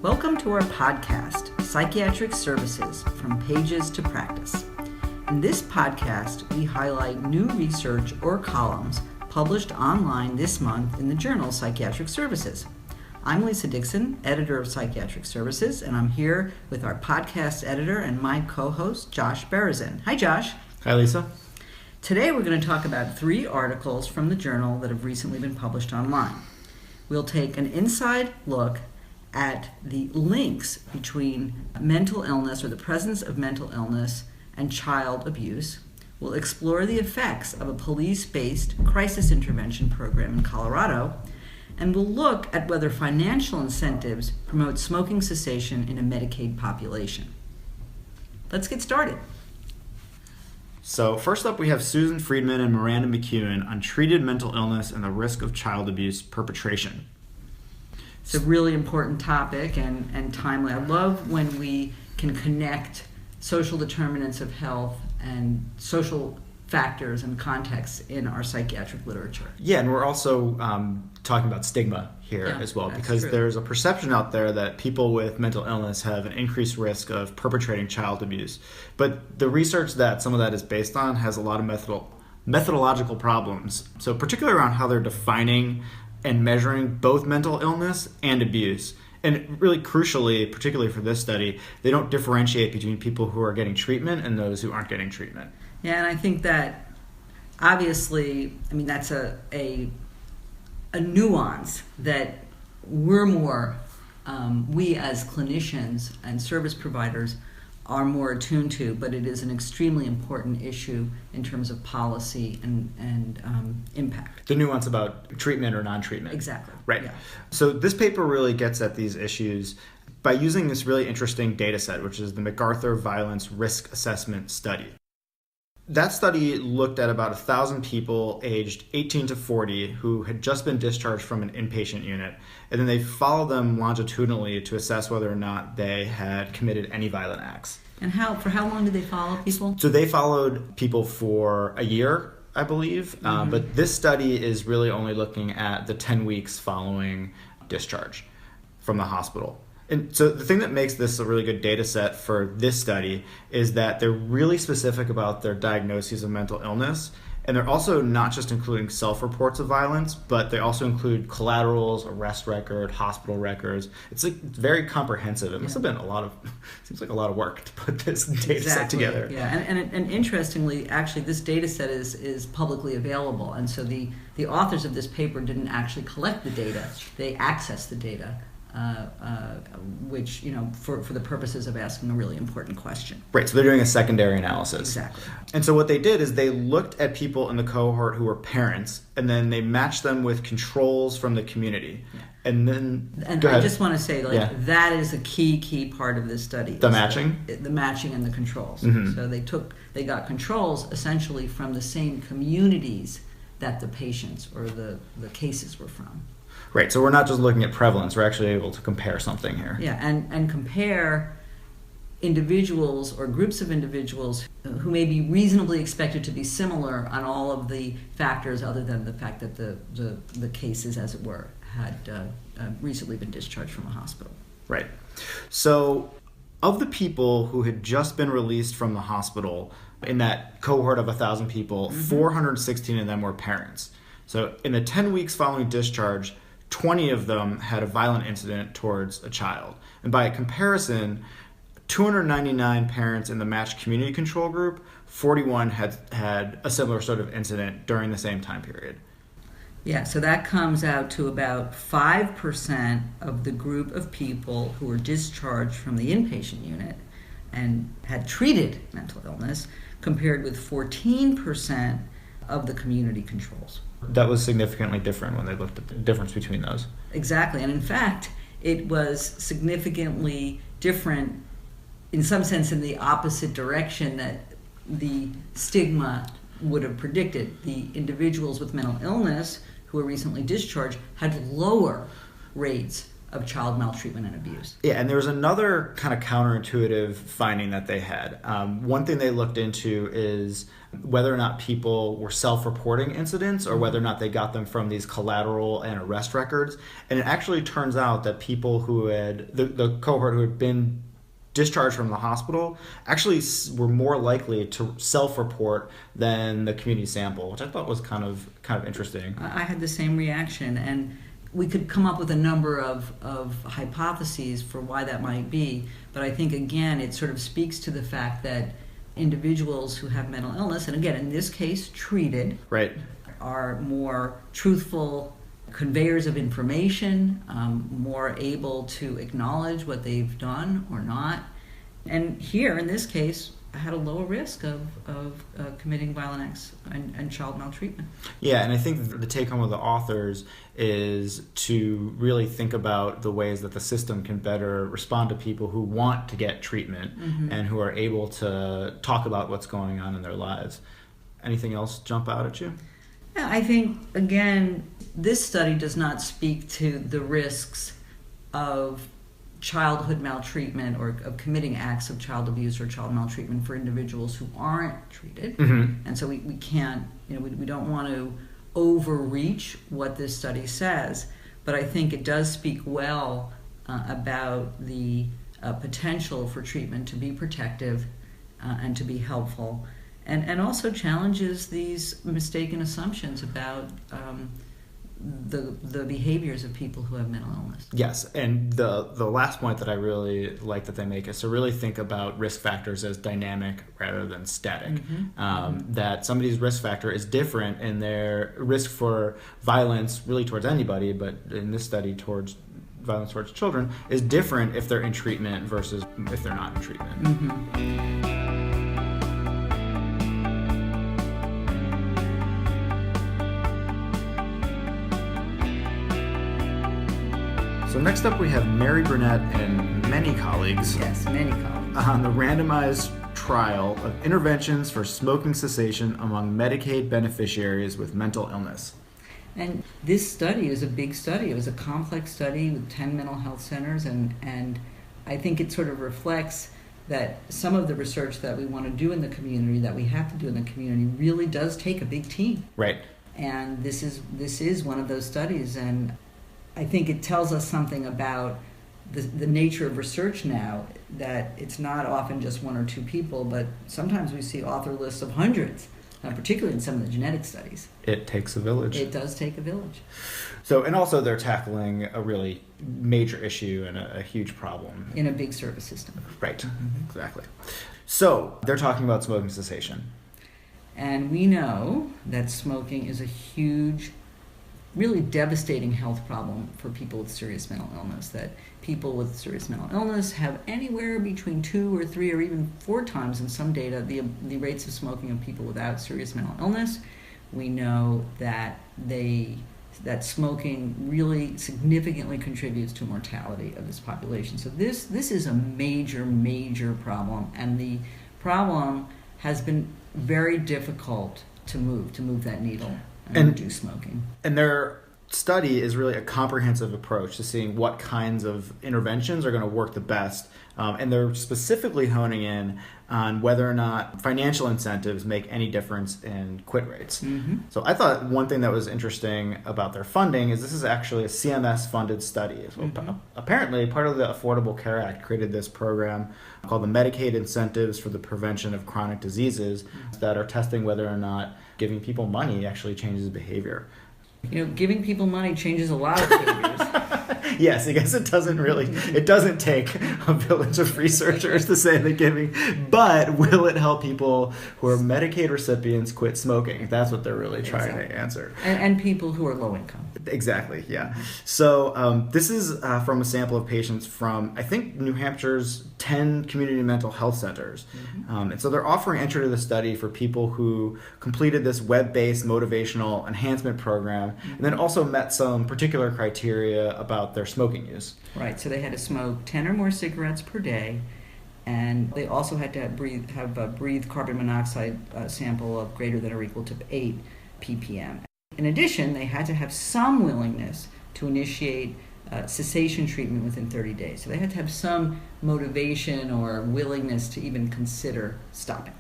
Welcome to our podcast, Psychiatric Services, From Pages to Practice. In this podcast, we highlight new research or columns published online this month in the journal Psychiatric Services. I'm Lisa Dixon, editor of Psychiatric Services, and I'm here with our podcast editor and my co-host, Josh Berezin. Hi, Josh. Hi, Lisa. Today we're going to talk about 3 articles from the journal that have recently been published online. We'll take an inside look at the links between mental illness or the presence of mental illness and child abuse. We'll explore the effects of a police-based crisis intervention program in Colorado, and we'll look at whether financial incentives promote smoking cessation in a Medicaid population. Let's get started. So first up, we have Susan Friedman and Miranda McEwen on treated mental illness and the risk of child abuse perpetration. It's a really important topic and timely. I love when we can connect social determinants of health and social factors and contexts in our psychiatric literature. Yeah, and we're also talking about stigma here as well, because there's a perception out there that people with mental illness have an increased risk of perpetrating child abuse. But the research that some of that is based on has a lot of methodological problems. So particularly around how they're defining and measuring both mental illness and abuse. And really crucially, particularly for this study, they don't differentiate between people who are getting treatment and those who aren't getting treatment. Yeah, and I think that obviously, that's a nuance that we're more, we as clinicians and service providers are more attuned to, but it is an extremely important issue in terms of policy and impact. The nuance about treatment or non-treatment. Exactly. Right. Yeah. So this paper really gets at these issues by using this really interesting data set, which is the MacArthur Violence Risk Assessment Study. That study looked at about 1,000 people aged 18 to 40 who had just been discharged from an inpatient unit, and then they followed them longitudinally to assess whether or not they had committed any violent acts. And for how long did they follow people? So they followed people for a year, I believe, but this study is really only looking at the 10 weeks following discharge from the hospital. And so the thing that makes this a really good data set for this study is that they're really specific about their diagnoses of mental illness. And they're also not just including self-reports of violence, but they also include collaterals, arrest record, hospital records. It's very comprehensive. It must have been seems like a lot of work to put this data set together. Yeah, and interestingly, actually, this data set is publicly available. And so the authors of this paper didn't actually collect the data. They accessed the data. Which, for the purposes of asking a really important question. Right, so they're doing a secondary analysis. Exactly. And so what they did is they looked at people in the cohort who were parents, and then they matched them with controls from the community. Yeah. And I just want to say, that is a key part of this study. The matching? The matching and the controls. Mm-hmm. So they got controls essentially from the same communities that the patients or the cases were from. Right, so we're not just looking at prevalence, we're actually able to compare something here. Yeah, and compare individuals or groups of individuals who may be reasonably expected to be similar on all of the factors other than the fact that the cases, as it were, had recently been discharged from a hospital. Right. So of the people who had just been released from the hospital, in that cohort of 1,000 people, 416 of them were parents. So in the 10 weeks following discharge, 20 of them had a violent incident towards a child. And by comparison, 299 parents in the matched community control group, 41 had a similar sort of incident during the same time period. Yeah, so that comes out to about 5% of the group of people who were discharged from the inpatient unit and had treated mental illness, compared with 14% of the community controls. That was significantly different when they looked at the difference between those. Exactly, and in fact, it was significantly different in some sense in the opposite direction that the stigma would have predicted. The individuals with mental illness who were recently discharged had lower rates of child maltreatment and abuse. Yeah, and there was another kind of counterintuitive finding that they had. One thing they looked into is whether or not people were self-reporting incidents or whether or not they got them from these collateral and arrest records. And it actually turns out that people who had, the cohort who had been discharged from the hospital actually were more likely to self-report than the community sample, which I thought was kind of interesting. I had the same reaction, and we could come up with a number of hypotheses for why that might be, but I think, again, it sort of speaks to the fact that individuals who have mental illness, and again, in this case, treated, right, are more truthful conveyors of information, more able to acknowledge what they've done or not. And here, in this case, I had a lower risk of committing violent acts and child maltreatment. Yeah, and I think the take home of the authors is to really think about the ways that the system can better respond to people who want to get treatment and who are able to talk about what's going on in their lives. Anything else jump out at you? Yeah, I think, again, this study does not speak to the risks of childhood maltreatment or of committing acts of child abuse or child maltreatment for individuals who aren't treated. And so we can't, we don't want to overreach what this study says, but I think it does speak well about the potential for treatment to be protective and to be helpful, and also challenges these mistaken assumptions about the behaviors of people who have mental illness. Yes, and the last point that I really like that they make is to really think about risk factors as dynamic rather than static. That somebody's risk factor is different in their risk for violence really towards anybody, but in this study towards violence towards children is different if they're in treatment versus if they're not in treatment. So next up we have Mary Burnett and many colleagues. Yes, many colleagues. On the randomized trial of interventions for smoking cessation among Medicaid beneficiaries with mental illness. And this study is a big study. It was a complex study with 10 mental health centers, and I think it sort of reflects that some of the research that we want to do in the community, that we have to do in the community, really does take a big team. Right. And this is one of those studies, and I think it tells us something about the nature of research now, that it's not often just one or two people, but sometimes we see author lists of hundreds, particularly in some of the genetic studies. It takes a village. It does take a village. So, and also they're tackling a really major issue and a huge problem. In a big service system. Right, exactly. So, they're talking about smoking cessation. And we know that smoking is a huge, really devastating health problem for people with serious mental illness, that people with serious mental illness have anywhere between 2 or 3 or even 4 times in some data the rates of smoking of people without serious mental illness. We know that that smoking really significantly contributes to mortality of this population. So this is a major problem, and the problem has been very difficult to move that needle and reduce smoking. And their study is really a comprehensive approach to seeing what kinds of interventions are going to work the best. And they're specifically honing in on whether or not financial incentives make any difference in quit rates. So I thought one thing that was interesting about their funding is this is actually a CMS-funded study. So apparently, part of the Affordable Care Act created this program called the Medicaid Incentives for the Prevention of Chronic Diseases that are testing whether or not giving people money actually changes behavior. Giving people money changes a lot of behaviors. Yes, I guess it doesn't take a village of researchers to say that giving, but will it help people who are Medicaid recipients quit smoking? That's what they're really trying to answer. And people who are low income. Exactly, yeah. So this is from a sample of patients from, I think, New Hampshire's 10 community mental health centers. And so they're offering entry to the study for people who completed this web-based motivational enhancement program and then also met some particular criteria about their smoking use. Right, so they had to smoke 10 or more cigarettes per day, and they also had to have a breathed carbon monoxide sample of greater than or equal to 8 ppm. In addition, they had to have some willingness to initiate cessation treatment within 30 days. So they had to have some motivation or willingness to even consider stopping.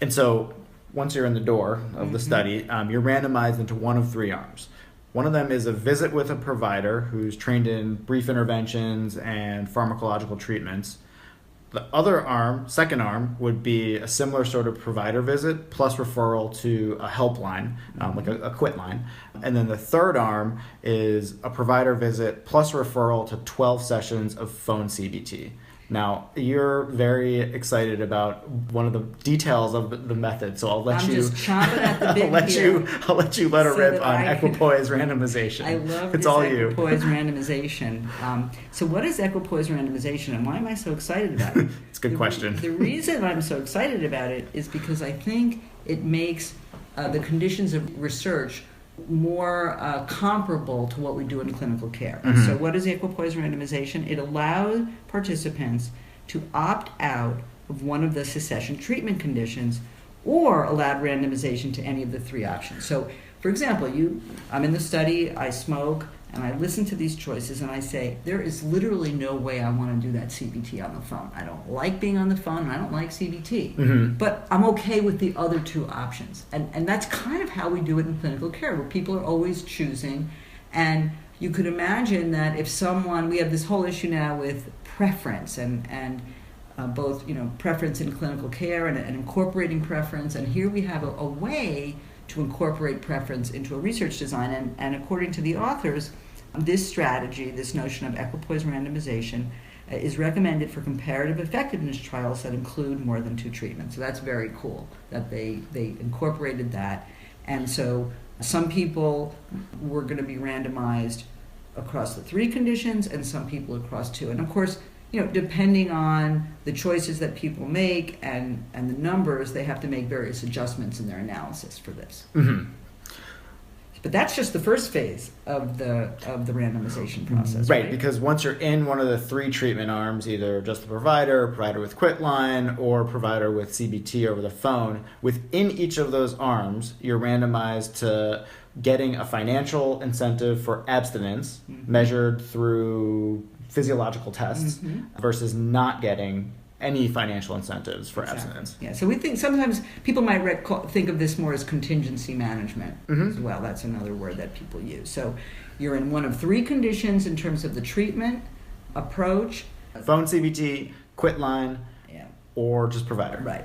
And so once you're in the door of the study, you're randomized into one of three arms. One of them is a visit with a provider who's trained in brief interventions and pharmacological treatments. The other arm, second arm, would be a similar sort of provider visit plus referral to a helpline, like a quit line. And then the third arm is a provider visit plus referral to 12 sessions of phone CBT. Now, you're very excited about one of the details of the method, so I'll let I'm you. just chomping at the bit I'll let you let it so rip that on I can- equipoise randomization. I love it's this all you. equipoise randomization. So what is equipoise randomization, and why am I so excited about it? It's a good question. The reason I'm so excited about it is because I think it makes the conditions of research more comparable to what we do in clinical care. So what is equipoise randomization? It allows participants to opt out of one of the cessation treatment conditions or allowed randomization to any of the three options. So, for example, I'm in the study, I smoke, and I listen to these choices and I say, there is literally no way I want to do that CBT on the phone. I don't like being on the phone, and I don't like CBT. But I'm okay with the other two options. And that's kind of how we do it in clinical care, where people are always choosing. And you could imagine that if we have this whole issue now with preference and both, preference in clinical care and incorporating preference. And here we have a way to incorporate preference into a research design. And according to the authors, this strategy, this notion of equipoise randomization, is recommended for comparative effectiveness trials that include more than two treatments. So that's very cool that they incorporated that. And so some people were going to be randomized across the three conditions and some people across two. And of course, depending on the choices that people make and the numbers, they have to make various adjustments in their analysis for this. But that's just the first phase of the randomization process, right? Because once you're in one of the three treatment arms, either just the provider with quit line, or provider with CBT over the phone, within each of those arms, you're randomized to getting a financial incentive for abstinence measured through physiological tests versus not getting any financial incentives for abstinence. Yeah, so we think sometimes people might think of this more as contingency management as well. That's another word that people use. So you're in one of three conditions in terms of the treatment approach. Phone CBT, quit line, or just provider. Right.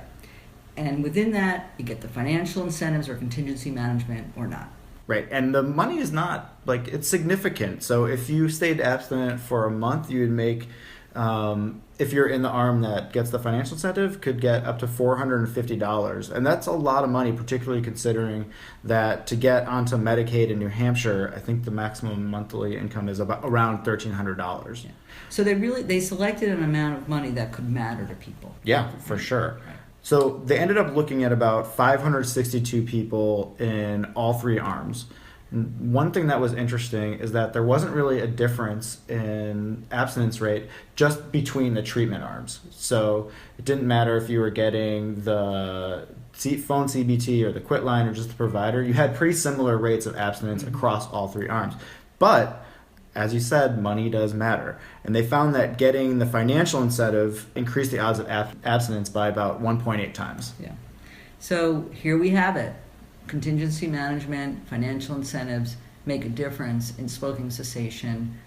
And within that, you get the financial incentives or contingency management or not. Right, and the money is not, it's significant. So if you stayed abstinent for a month, you would make, if you're in the arm that gets the financial incentive, could get up to $450. And that's a lot of money, particularly considering that to get onto Medicaid in New Hampshire, I think the maximum monthly income is around $1,300. Yeah. So they selected an amount of money that could matter to people. Yeah, for sure. Right. So they ended up looking at about 562 people in all three arms. And one thing that was interesting is that there wasn't really a difference in abstinence rate just between the treatment arms. So it didn't matter if you were getting the phone CBT or the quit line or just the provider. You had pretty similar rates of abstinence across all three arms. But as you said, money does matter. And they found that getting the financial incentive increased the odds of abstinence by about 1.8 times. Yeah. So here we have it. Contingency management, financial incentives make a difference in smoking cessation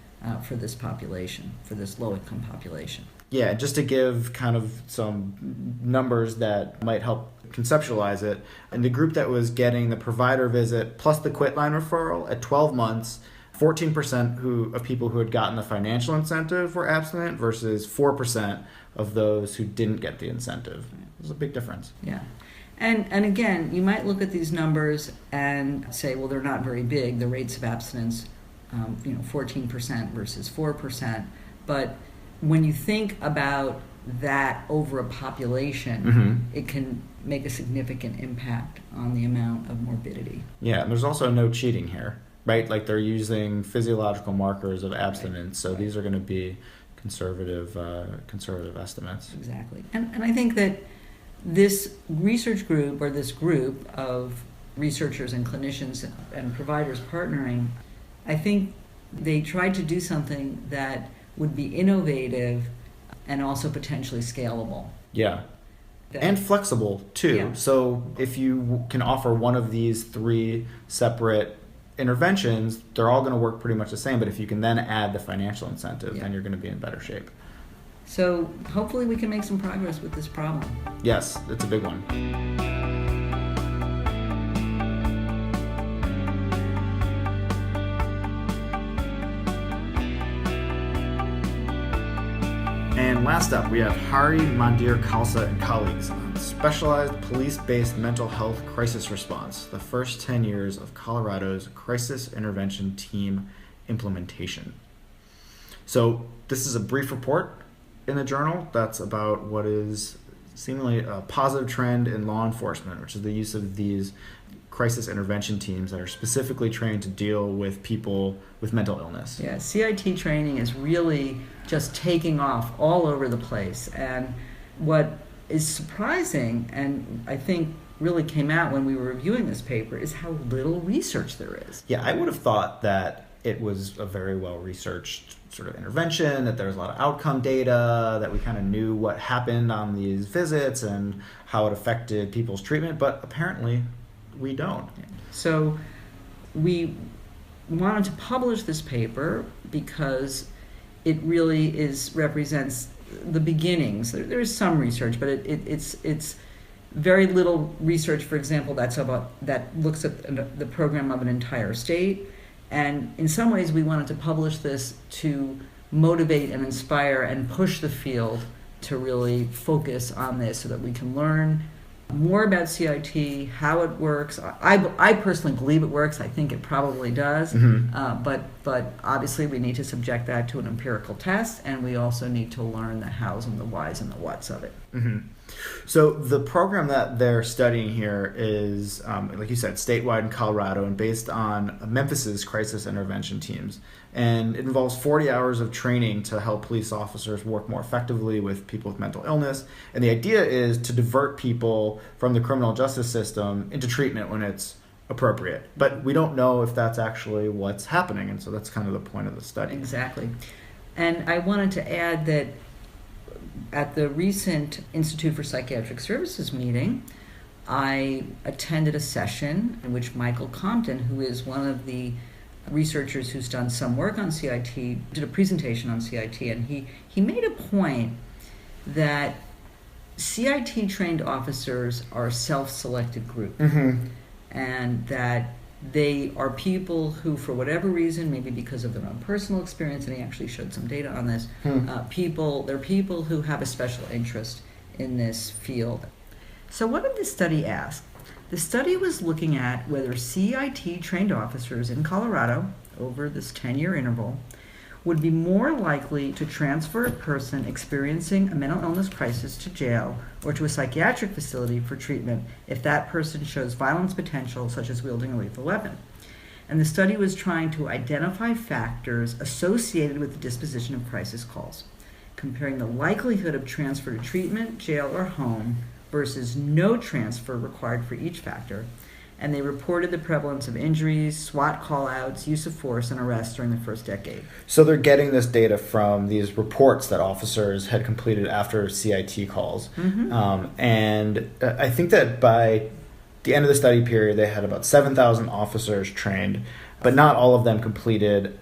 for this population, for this low-income population. Yeah, just to give kind of some numbers that might help conceptualize it. In the group that was getting the provider visit plus the quit line referral at 12 months, 14% of people who had gotten the financial incentive were abstinent versus 4% of those who didn't get the incentive. There's a big difference. Yeah. And again, you might look at these numbers and say, well, they're not very big, the rates of abstinence, 14% versus 4%. But when you think about that over a population, it can make a significant impact on the amount of morbidity. Yeah, and there's also no cheating here. Right, like they're using physiological markers of abstinence, so these are going to be conservative estimates. Exactly, and I think that this research group or this group of researchers and clinicians and providers partnering, I think They tried to do something that would be innovative and also potentially scalable. Yeah. And flexible, too. Yeah. So if you can offer one of these 3 separate interventions, they're all going to work pretty much the same. But if you can then add the financial incentive, then you're going to be in better shape. So hopefully we can make some progress with this problem. Yes, it's a big one. And last up, we have Hari Mandir Khalsa and colleagues on specialized police-based mental health crisis response, the first 10 years of Colorado's crisis intervention team implementation. So this is a brief report in the journal that's about what is seemingly a positive trend in law enforcement, which is the use of these crisis intervention teams that are specifically trained to deal with people with mental illness. Yeah, CIT training is really just taking off all over the place. And what is surprising, and I think really came out when we were reviewing this paper, is how little research there is. Yeah, I would have thought that it was a very well-researched sort of intervention, that there was a lot of outcome data, that we kind of knew what happened on these visits and how it affected people's treatment, but apparently we don't. So we wanted to publish this paper because it really represents the beginnings. There is some research, but it's very little research, for example, that looks at the program of an entire state. And in some ways, we wanted to publish this to motivate and inspire and push the field to really focus on this so that we can learn more about CIT, how it works. I personally believe it works. I think it probably does. Mm-hmm. But obviously, we need to subject that to an empirical test, and we also need to learn the hows and the whys and the whats of it. Mm-hmm. So the program that they're studying here is, like you said, statewide in Colorado and based on Memphis's crisis intervention teams. And it involves 40 hours of training to help police officers work more effectively with people with mental illness. And the idea is to divert people from the criminal justice system into treatment when it's appropriate. But we don't know if that's actually what's happening. And so that's kind of the point of the study. Exactly. And I wanted to add that at the recent Institute for Psychiatric Services meeting, I attended a session in which Michael Compton, who is one of the researchers who's done some work on CIT, did a presentation on CIT, and he made a point that CIT-trained officers are a self-selected group, Mm-hmm. and that they are people who, for whatever reason, maybe because of their own personal experience, and he actually showed some data on this, they're people who have a special interest in this field. So what did this study ask? The study was looking at whether CIT-trained officers in Colorado, over this 10-year interval, would be more likely to transfer a person experiencing a mental illness crisis to jail or to a psychiatric facility for treatment if that person shows violence potential, such as wielding a lethal weapon. And the study was trying to identify factors associated with the disposition of crisis calls, comparing the likelihood of transfer to treatment, jail, or home versus no transfer required for each factor. And they reported the prevalence of injuries, SWAT call-outs, use of force, and arrests during the first decade. So they're getting this data from these reports that officers had completed after CIT calls. Mm-hmm. And I think that by the end of the study period, they had about 7,000 officers trained, but not all of them completed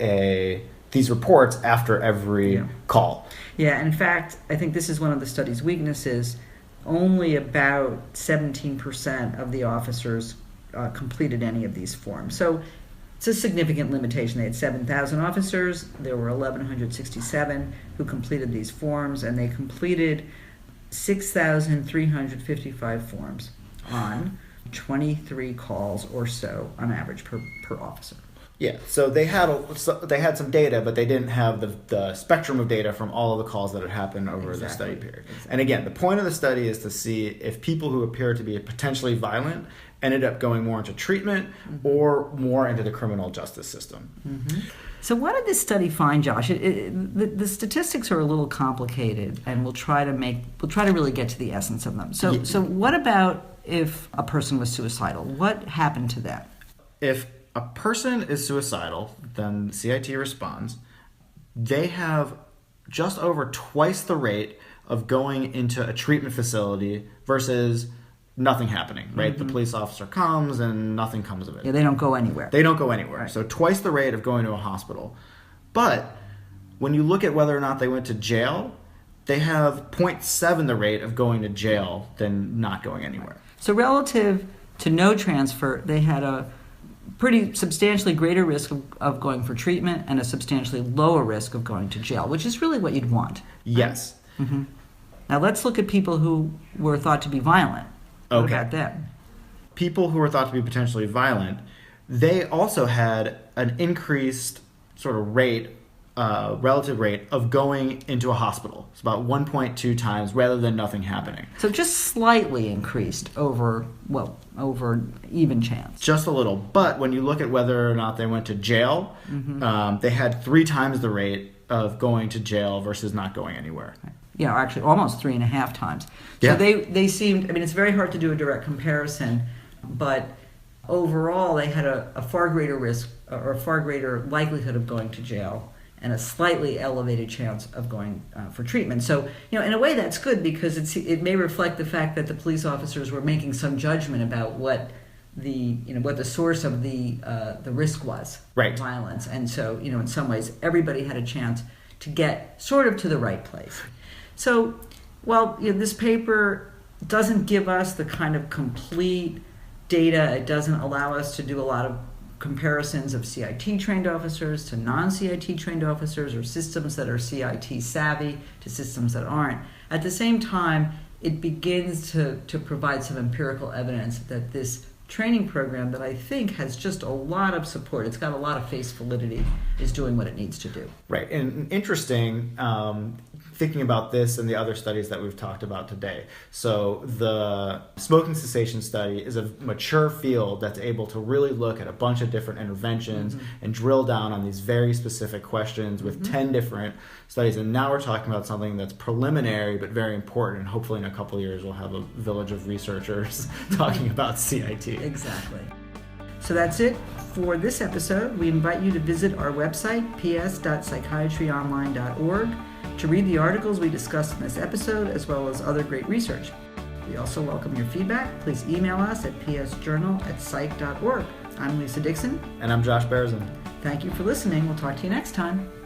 these reports after every call. Yeah, in fact, I think this is one of the study's weaknesses. Only about 17% of the officers completed any of these forms. So it's a significant limitation. They had 7,000 officers. There were 1,167 who completed these forms, and they completed 6,355 forms on 23 calls or so on average per officer. Yeah, so they had some data, but they didn't have the spectrum of data from all of the calls that had happened over the study period. Exactly. And again, the point of the study is to see if people who appear to be potentially violent ended up going more into treatment or more into the criminal justice system. Mm-hmm. So what did this study find, Josh? The statistics are a little complicated, and we'll try to really get to the essence of them. So what about if a person was suicidal? What happened to them? If a person is suicidal, then CIT responds, they have just over twice the rate of going into a treatment facility versus nothing happening, right? The police officer comes and nothing comes of it. Yeah, they don't go anywhere. They don't go anywhere. Right. So twice the rate of going to a hospital. But when you look at whether or not they went to jail, they have 0.7 the rate of going to jail than not going anywhere. So relative to no transfer, they had a pretty substantially greater risk of going for treatment and a substantially lower risk of going to jail, which is really what you'd want. Yes. Mm-hmm. Now let's look at people who were thought to be violent. What Okay. about them? People who were thought to be potentially violent, they also had an increased sort of rate, relative rate of going into a hospital. It's about 1.2 times rather than nothing happening. So just slightly increased over even chance. Just a little. But when you look at whether or not they went to jail, they had 3 times the rate of going to jail versus not going anywhere. Yeah, actually almost 3.5 times. Yeah. So they seemed, I mean, it's very hard to do a direct comparison, but overall they had a far greater risk or a far greater likelihood of going to jail and a slightly elevated chance of going for treatment. So, in a way that's good because it may reflect the fact that the police officers were making some judgment about what the source of the risk was, right? Violence, and so in some ways everybody had a chance to get sort of to the right place. So, this paper doesn't give us the kind of complete data. It doesn't allow us to do a lot of comparisons of CIT trained officers to non-CIT trained officers or systems that are CIT savvy to systems that aren't. At the same time, it begins to provide some empirical evidence that this training program that I think has just a lot of support, it's got a lot of face validity, is doing what it needs to do. Right. And interesting, thinking about this and the other studies that we've talked about today. So the smoking cessation study is a mature field that's able to really look at a bunch of different interventions and drill down on these very specific questions with 10 different studies. And now we're talking about something that's preliminary but very important. And hopefully in a couple of years we'll have a village of researchers talking about CIT. Exactly. So that's it for this episode. We invite you to visit our website, ps.psychiatryonline.org, to read the articles we discussed in this episode, as well as other great research. We also welcome your feedback. Please email us at psjournal@psych.org. I'm Lisa Dixon. And I'm Josh Berezin. Thank you for listening. We'll talk to you next time.